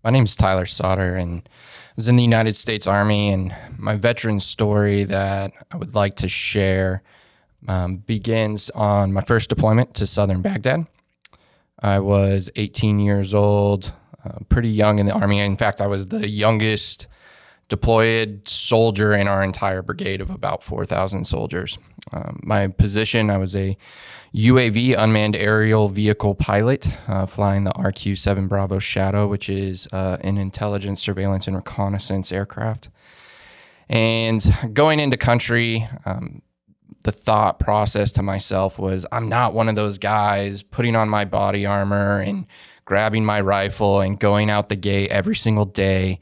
My name is Tyler Sautter, and I was in the United States Army. And my veteran story that I would like to share begins on my first deployment to southern Baghdad. I was 18 years old, pretty young in the Army. In fact, I was the youngest deployed soldier in our entire brigade of about 4,000 soldiers. My position, I was a UAV, unmanned aerial vehicle pilot, flying the RQ-7 Bravo Shadow, which is an intelligence, surveillance, and reconnaissance aircraft. And going into country, the thought process to myself was, I'm not one of those guys putting on my body armor and grabbing my rifle and going out the gate every single day.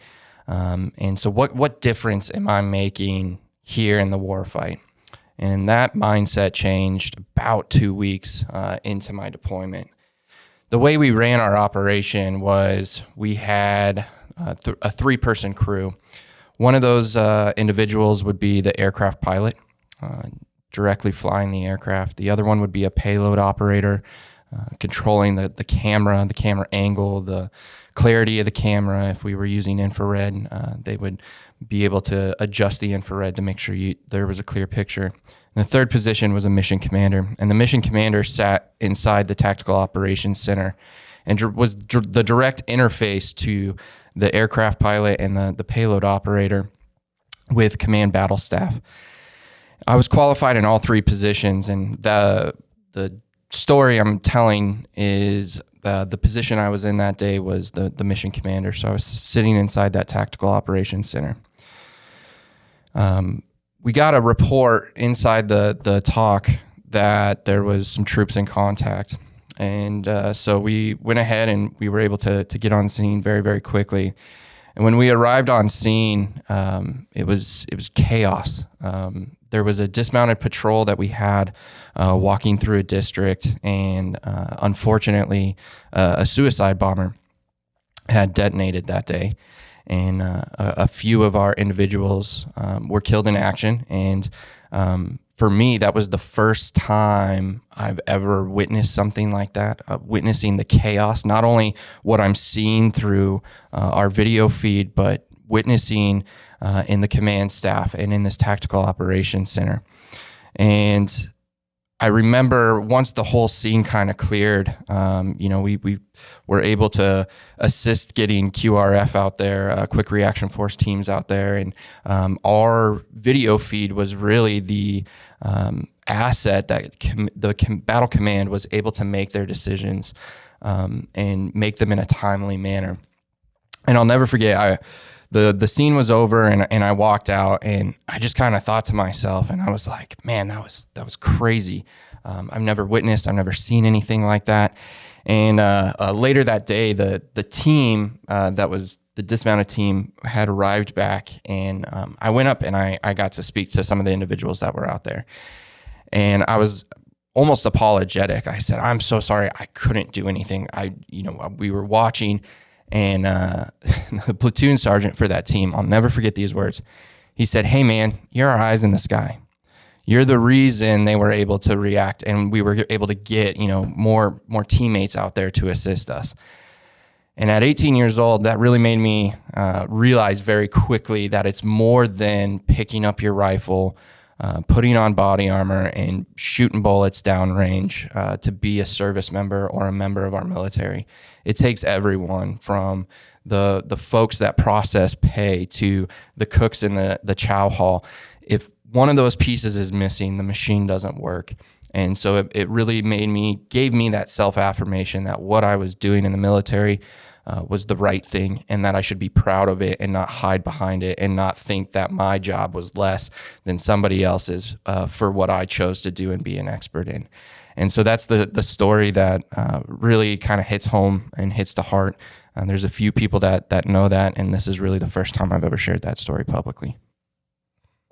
And so what difference am I making here in the war fight? And that mindset changed about 2 weeks into my deployment. The way we ran our operation was we had a three-person crew. One of those individuals would be the aircraft pilot, directly flying the aircraft. The other one would be a payload operator, controlling the camera angle, the clarity of the camera. If we were using infrared, they would be able to adjust the infrared to make sure there was a clear picture. And the third position was a mission commander. And the mission commander sat inside the tactical operations center and was the direct interface to the aircraft pilot and the payload operator with command battle staff. I was qualified in all three positions, and the story I'm telling is the position I was in that day was the mission commander. So I was sitting inside that tactical operations center. We got a report inside the talk that there was some troops in contact. And so we went ahead and we were able to get on scene very, very quickly. And when we arrived on scene, it was chaos. There was a dismounted patrol that we had walking through a district, and unfortunately, a suicide bomber had detonated that day, and a few of our individuals were killed in action. And for me, that was the first time I've ever witnessed something like that, witnessing the chaos, not only what I'm seeing through our video feed, but witnessing in the command staff and in this tactical operations center. And I remember once the whole scene kind of cleared, we were able to assist getting QRF out there, quick reaction force teams out there. And our video feed was really the asset that the battle command was able to make their decisions and make them in a timely manner. And I'll never forget, the scene was over, and I walked out, and I just kind of thought to myself, and I was like, man, that was crazy. I've never seen anything like that. And later that day, the team that was the dismounted team had arrived back, and I went up and I got to speak to some of the individuals that were out there. And I was almost apologetic. I said, I'm so sorry, I couldn't do anything. We were watching. And the platoon sergeant for that team, I'll never forget these words. He said, hey, man, you're our eyes in the sky. You're the reason they were able to react, and we were able to get more teammates out there to assist us. And at 18 years old, that really made me realize very quickly that it's more than picking up your rifle, putting on body armor, and shooting bullets downrange to be a service member or a member of our military. It takes everyone from the folks that process pay to the cooks in the chow hall. If one of those pieces is missing, the machine doesn't work. And so it really gave me that self-affirmation that what I was doing in the military was the right thing, and that I should be proud of it and not hide behind it and not think that my job was less than somebody else's for what I chose to do and be an expert in. And so that's the story that really kind of hits home and hits the heart. There's a few people that know that, and this is really the first time I've ever shared that story publicly.